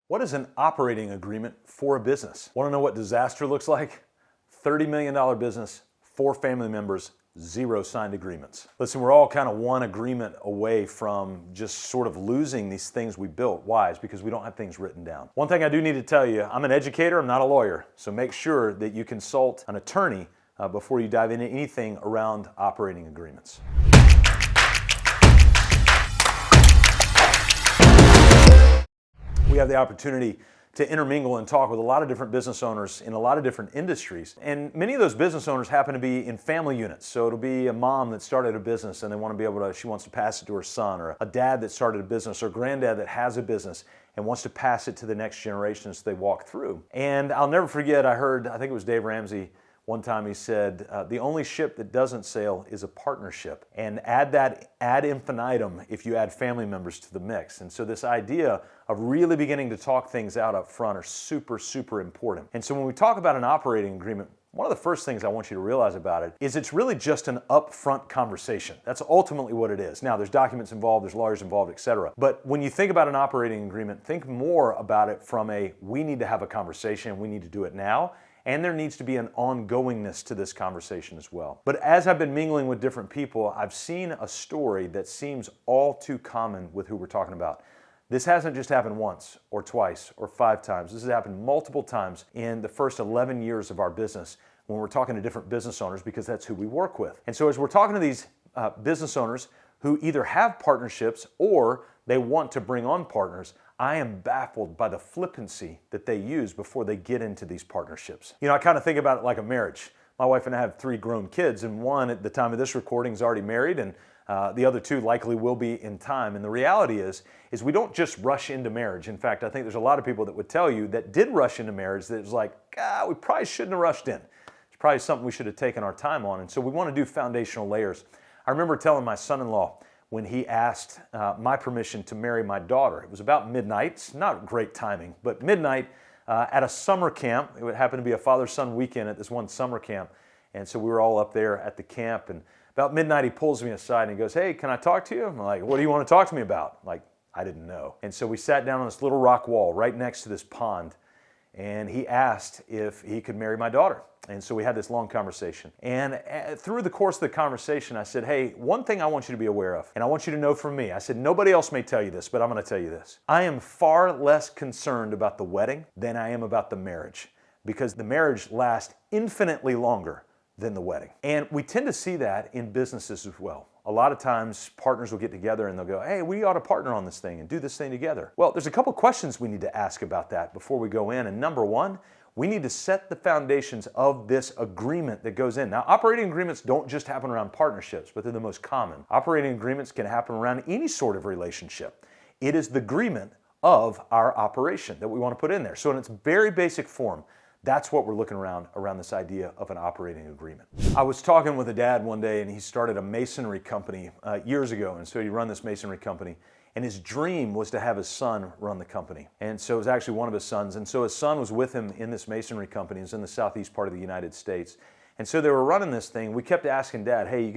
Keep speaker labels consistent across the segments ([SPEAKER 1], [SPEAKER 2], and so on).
[SPEAKER 1] What is an operating agreement for a business? Want to know what disaster looks like? $30 million business, 4 family members, 0 signed agreements. Listen, we're all kind of one agreement away from just sort of losing these things we built. Why? It's because we don't have things written down. One thing I do need to tell you, I'm an educator, I'm not a lawyer, so make sure that you consult an attorney before you dive into anything around operating agreements. We have the opportunity to intermingle and talk with a lot of different business owners in a lot of different industries. And many of those business owners happen to be in family units. So it'll be a mom that started a business and they want to be able to, she wants to pass it to her son, or a dad that started a business, or granddad that has a business and wants to pass it to the next generation as they walk through. And I'll never forget, I think it was Dave Ramsey, one time he said, the only ship that doesn't sail is a partnership. And add that ad infinitum if you add family members to the mix. And so this idea of really beginning to talk things out up front are super, super important. And so when we talk about an operating agreement, one of the first things I want you to realize about it is it's really just an upfront conversation. That's ultimately what it is. Now, there's documents involved, there's lawyers involved, etc. But when you think about an operating agreement, think more about it from a, we need to have a conversation, we need to do it now, and there needs to be an ongoingness to this conversation as well. But as I've been mingling with different people, I've seen a story that seems all too common with who we're talking about. This hasn't just happened once or twice or 5 times. This has happened multiple times in the first 11 years of our business when we're talking to different business owners, because that's who we work with. And so as we're talking to these business owners who either have partnerships or they want to bring on partners, I am baffled by the flippancy that they use before they get into these partnerships. You know, I kind of think about it like a marriage. My wife and I have 3 grown kids, and one at the time of this recording is already married, and the other 2 likely will be in time. And the reality is we don't just rush into marriage. In fact, I think there's a lot of people that would tell you that did rush into marriage that was like, we probably shouldn't have rushed in. It's probably something we should have taken our time on. And so we want to do foundational layers. I remember telling my son-in-law when he asked my permission to marry my daughter. It was about midnight. It's not great timing, but midnight at a summer camp. It would happen to be a father-son weekend at this one summer camp. And so we were all up there at the camp, and about midnight he pulls me aside and he goes, "Hey, can I talk to you?" I'm like, "What do you want to talk to me about?" Like, I didn't know. And so we sat down on this little rock wall right next to this pond, and he asked if he could marry my daughter. And so we had this long conversation. And through the course of the conversation, I said, "Hey, one thing I want you to be aware of, and I want you to know from me," I said, "nobody else may tell you this, but I'm going to tell you this. I am far less concerned about the wedding than I am about the marriage, because the marriage lasts infinitely longer than the wedding." And we tend to see that in businesses as well. A lot of times partners will get together and they'll go, "Hey, we ought to partner on this thing and do this thing together." Well, there's a couple questions we need to ask about that before we go in. And number one, we need to set the foundations of this agreement that goes in. Now, operating agreements don't just happen around partnerships, but they're the most common. Operating agreements can happen around any sort of relationship. It is the agreement of our operation that we want to put in there. So in its very basic form, that's what we're looking around this idea of an operating agreement. I was talking with a dad one day, and he started a masonry company years ago. And so he run this masonry company, and his dream was to have his son run the company. And so it was actually one of his sons. And so his son was with him in this masonry company. It was in the southeast part of the United States. And so they were running this thing. We kept asking Dad, "Hey,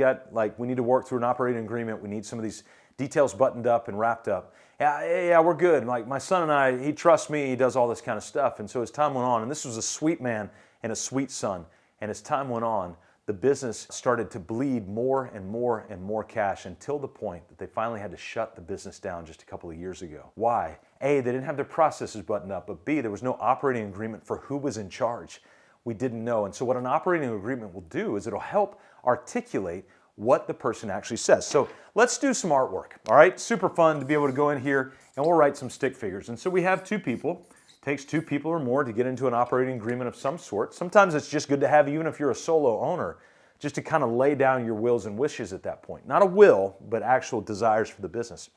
[SPEAKER 1] we need to work through an operating agreement. We need some of these details buttoned up and wrapped up." Yeah, we're good. Like, my son and I, he trusts me, he does all this kind of stuff. And so as time went on, and this was a sweet man and a sweet son, and as time went on, the business started to bleed more and more and more cash until the point that they finally had to shut the business down just a couple of years ago. Why? A, they didn't have their processes buttoned up, but B, there was no operating agreement for who was in charge. We didn't know. And so what an operating agreement will do is it'll help articulate what the person actually says. So let's do some artwork, all right? Super fun to be able to go in here and we'll write some stick figures. And so we have 2 people. It takes 2 people or more to get into an operating agreement of some sort. Sometimes it's just good to have, even if you're a solo owner, just to kind of lay down your wills and wishes at that point. Not a will, but actual desires for the business.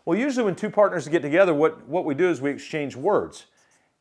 [SPEAKER 1] Well, usually when 2 partners get together, what we do is we exchange words.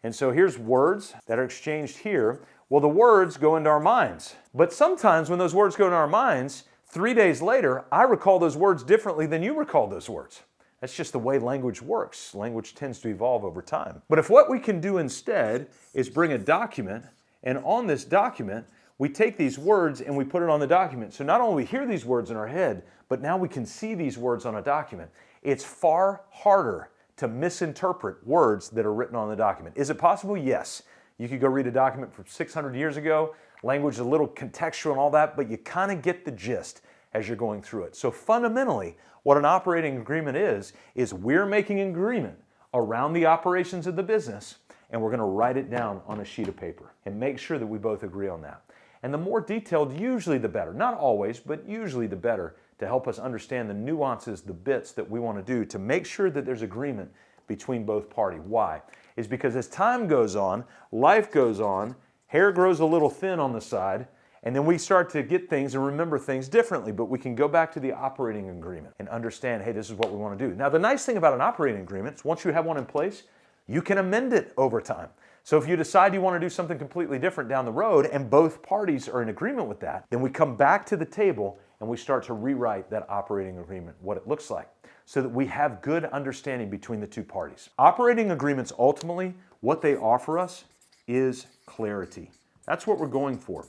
[SPEAKER 1] And so here's words that are exchanged here. Well, the words go into our minds. But sometimes when those words go into our minds, 3 days later, I recall those words differently than you recall those words. That's just the way language works. Language tends to evolve over time. But if what we can do instead is bring a document, and on this document, we take these words and we put it on the document. So not only we hear these words in our head, but now we can see these words on a document. It's far harder to misinterpret words that are written on the document. Is it possible? Yes. You could go read a document from 600 years ago, language is a little contextual and all that, but you kind of get the gist as you're going through it. So fundamentally, what an operating agreement is we're making an agreement around the operations of the business, and we're going to write it down on a sheet of paper and make sure that we both agree on that. And the more detailed, usually the better. Not always, but usually the better, to help us understand the nuances, the bits that we want to do to make sure that there's agreement between both parties. Why? Is because as time goes on, life goes on, hair grows a little thin on the side, and then we start to get things and remember things differently, but we can go back to the operating agreement and understand, hey, this is what we want to do. Now, the nice thing about an operating agreement is once you have one in place, you can amend it over time. So if you decide you want to do something completely different down the road and both parties are in agreement with that, then we come back to the table and we start to rewrite that operating agreement, what it looks like, so that we have good understanding between the two parties. Operating agreements, ultimately, what they offer us is clarity. That's what we're going for.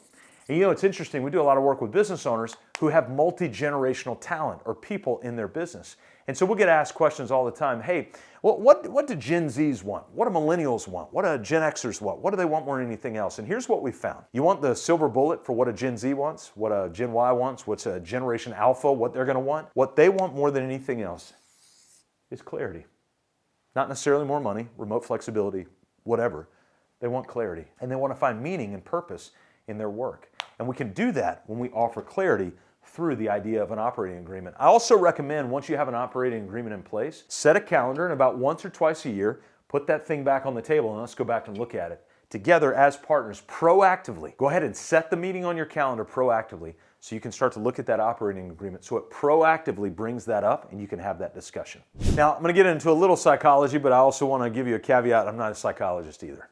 [SPEAKER 1] And it's interesting, we do a lot of work with business owners who have multi-generational talent or people in their business. And so we'll get asked questions all the time, hey, what do Gen Zs want? What do millennials want? What do Gen Xers want? What do they want more than anything else? And here's what we found. You want the silver bullet for what a Gen Z wants, what a Gen Y wants, what's a Generation Alpha, what they're going to want? What they want more than anything else is clarity. Not necessarily more money, remote flexibility, whatever. They want clarity. And they want to find meaning and purpose in their work. And we can do that when we offer clarity through the idea of an operating agreement. I also recommend, once you have an operating agreement in place, set a calendar and about once or twice a year, put that thing back on the table and let's go back and look at it. Together as partners, proactively. Go ahead and set the meeting on your calendar proactively so you can start to look at that operating agreement. So it proactively brings that up and you can have that discussion. Now, I'm going to get into a little psychology, but I also want to give you a caveat. I'm not a psychologist either.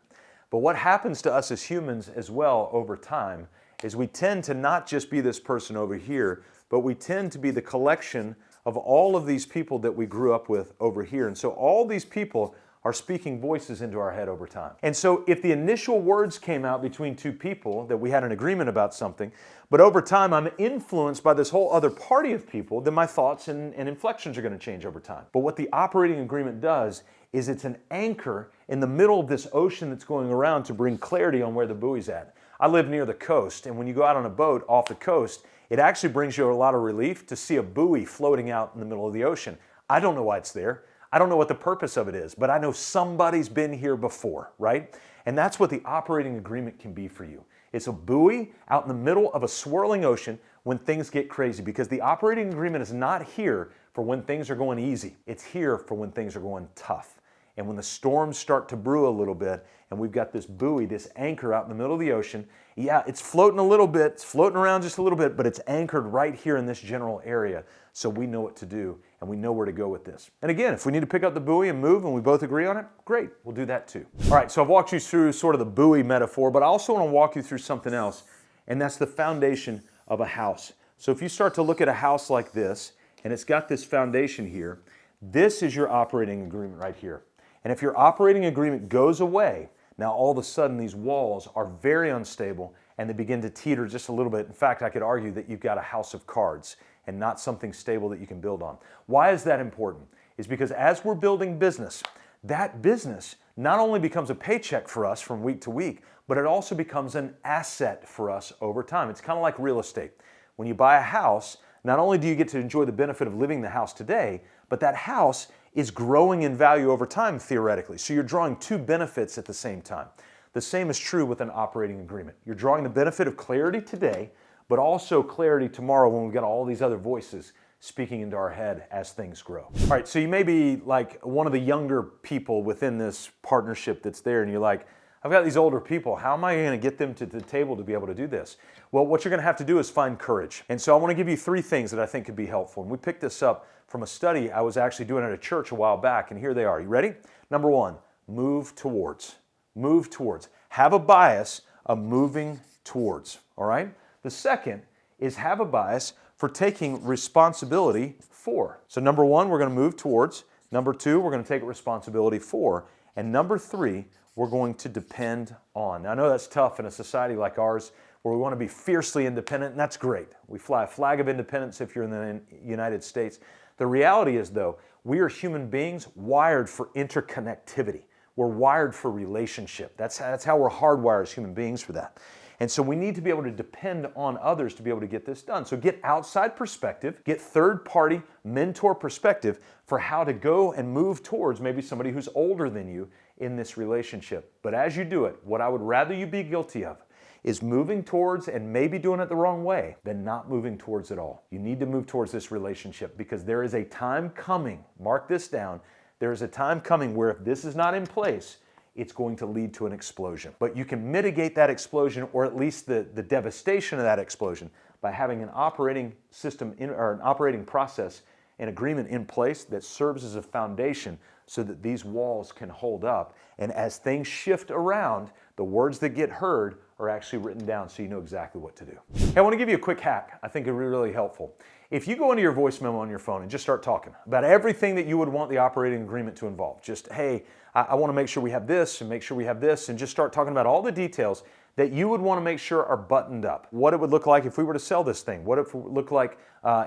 [SPEAKER 1] But what happens to us as humans as well over time is we tend to not just be this person over here, but we tend to be the collection of all of these people that we grew up with over here. And so all these people are speaking voices into our head over time. And so if the initial words came out between two people that we had an agreement about something, but over time I'm influenced by this whole other party of people, then my thoughts and inflections are going to change over time. But what the operating agreement does is it's an anchor in the middle of this ocean that's going around to bring clarity on where the buoy's at. I live near the coast, and when you go out on a boat off the coast, it actually brings you a lot of relief to see a buoy floating out in the middle of the ocean. I don't know why it's there. I don't know what the purpose of it is, but I know somebody's been here before, right? And that's what the operating agreement can be for you. It's a buoy out in the middle of a swirling ocean when things get crazy, because the operating agreement is not here for when things are going easy. It's here for when things are going tough. And when the storms start to brew a little bit, and we've got this buoy, this anchor out in the middle of the ocean, yeah, it's floating a little bit, it's floating around just a little bit, but it's anchored right here in this general area, so we know what to do, and we know where to go with this. And again, if we need to pick up the buoy and move, and we both agree on it, great, we'll do that too. All right, so I've walked you through sort of the buoy metaphor, but I also want to walk you through something else, and that's the foundation of a house. So if you start to look at a house like this, and it's got this foundation here, this is your operating agreement right here. And if your operating agreement goes away, now all of a sudden these walls are very unstable and they begin to teeter just a little bit. In fact, I could argue that you've got a house of cards and not something stable that you can build on. Why is that important? It's because as we're building business, that business not only becomes a paycheck for us from week to week, but it also becomes an asset for us over time. It's kind of like real estate. When you buy a house, not only do you get to enjoy the benefit of living in the house today, but that house is growing in value over time, theoretically. So you're drawing two benefits at the same time. The same is true with an operating agreement. You're drawing the benefit of clarity today, but also clarity tomorrow when we've got all these other voices speaking into our head as things grow. All right, so you may be like one of the younger people within this partnership that's there, and you're like, I've got these older people. How am I going to get them to the table to be able to do this? Well, what you're going to have to do is find courage. And so I want to give you 3 things that I think could be helpful. And we picked this up from a study I was actually doing at a church a while back, and here they are. You ready? Number 1, move towards. Move towards. Have a bias of moving towards, all right? The second is have a bias for taking responsibility for. So number 1, we're going to move towards. Number 2, we're going to take responsibility for. And number 3, we're going to depend on. Now, I know that's tough in a society like ours where we want to be fiercely independent, and that's great. We fly a flag of independence if you're in the United States. The reality is, though, we are human beings wired for interconnectivity. We're wired for relationship. That's how we're hardwired as human beings for that. And so we need to be able to depend on others to be able to get this done. So get outside perspective, get third-party mentor perspective for how to go and move towards maybe somebody who's older than you in this relationship. But as you do it, what I would rather you be guilty of is moving towards and maybe doing it the wrong way than not moving towards it all. You need to move towards this relationship because there is a time coming, mark this down, there is a time coming where if this is not in place, it's going to lead to an explosion. But you can mitigate that explosion, or at least the devastation of that explosion, by having an operating system or an operating process and agreement in place that serves as a foundation so that these walls can hold up. And as things shift around, the words that get heard are actually written down so you know exactly what to do. Hey, I want to give you a quick hack. I think it'll be really helpful. If you go into your voice memo on your phone and just start talking about everything that you would want the operating agreement to involve, just, hey, I want to make sure we have this and make sure we have this, and just start talking about all the details that you would want to make sure are buttoned up. What it would look like if we were to sell this thing. What it would look like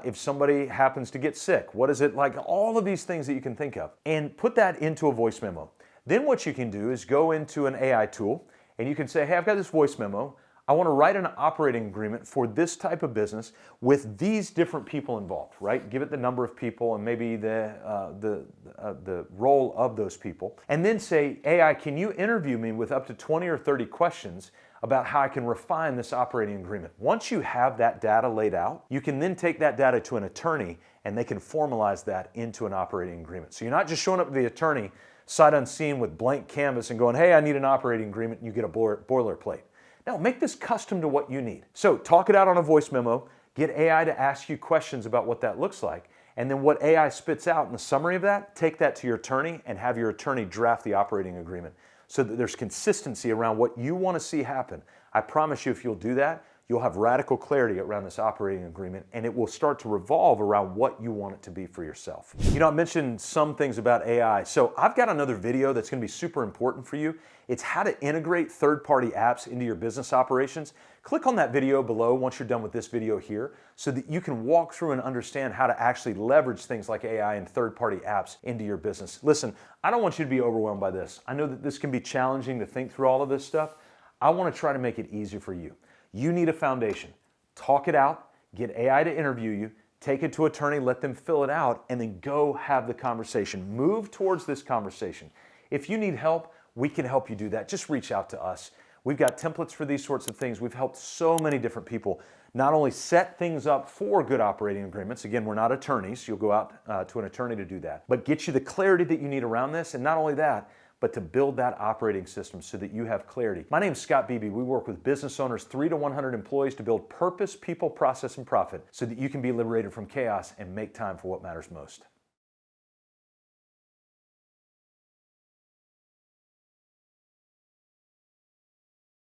[SPEAKER 1] if somebody happens to get sick. What is it like? All of these things that you can think of. And put that into a voice memo. Then what you can do is go into an AI tool and you can say, hey, I've got this voice memo. I want to write an operating agreement for this type of business with these different people involved, right? Give it the number of people and maybe the role of those people. And then say, AI, can you interview me with up to 20 or 30 questions about how I can refine this operating agreement? Once you have that data laid out, you can then take that data to an attorney and they can formalize that into an operating agreement. So you're not just showing up to the attorney sight unseen with blank canvas and going, hey, I need an operating agreement, and you get a boilerplate. Now, make this custom to what you need. So talk it out on a voice memo, get AI to ask you questions about what that looks like, and then what AI spits out in the summary of that, take that to your attorney and have your attorney draft the operating agreement so that there's consistency around what you want to see happen. I promise you, if you'll do that, you'll have radical clarity around this operating agreement, and it will start to revolve around what you want it to be for yourself. You know, I mentioned some things about AI, so I've got another video that's going to be super important for you. It's how to integrate third-party apps into your business operations. Click on that video below once you're done with this video here so that you can walk through and understand how to actually leverage things like AI and third-party apps into your business. Listen, I don't want you to be overwhelmed by this. I know that this can be challenging to think through all of this stuff. I want to try to make it easier for you. You need a foundation. Talk it out, get AI to interview you, take it to an attorney, let them fill it out, and then go have the conversation. Move towards this conversation. If you need help, we can help you do that. Just reach out to us. We've got templates for these sorts of things. We've helped so many different people not only set things up for good operating agreements. Again, we're not attorneys. You'll go out to an attorney to do that. But get you the clarity that you need around this, and not only that, but to build that operating system so that you have clarity. My name is Scott Beebe. We work with business owners, 3 to 100 employees, to build purpose, people, process, and profit so that you can be liberated from chaos and make time for what matters most.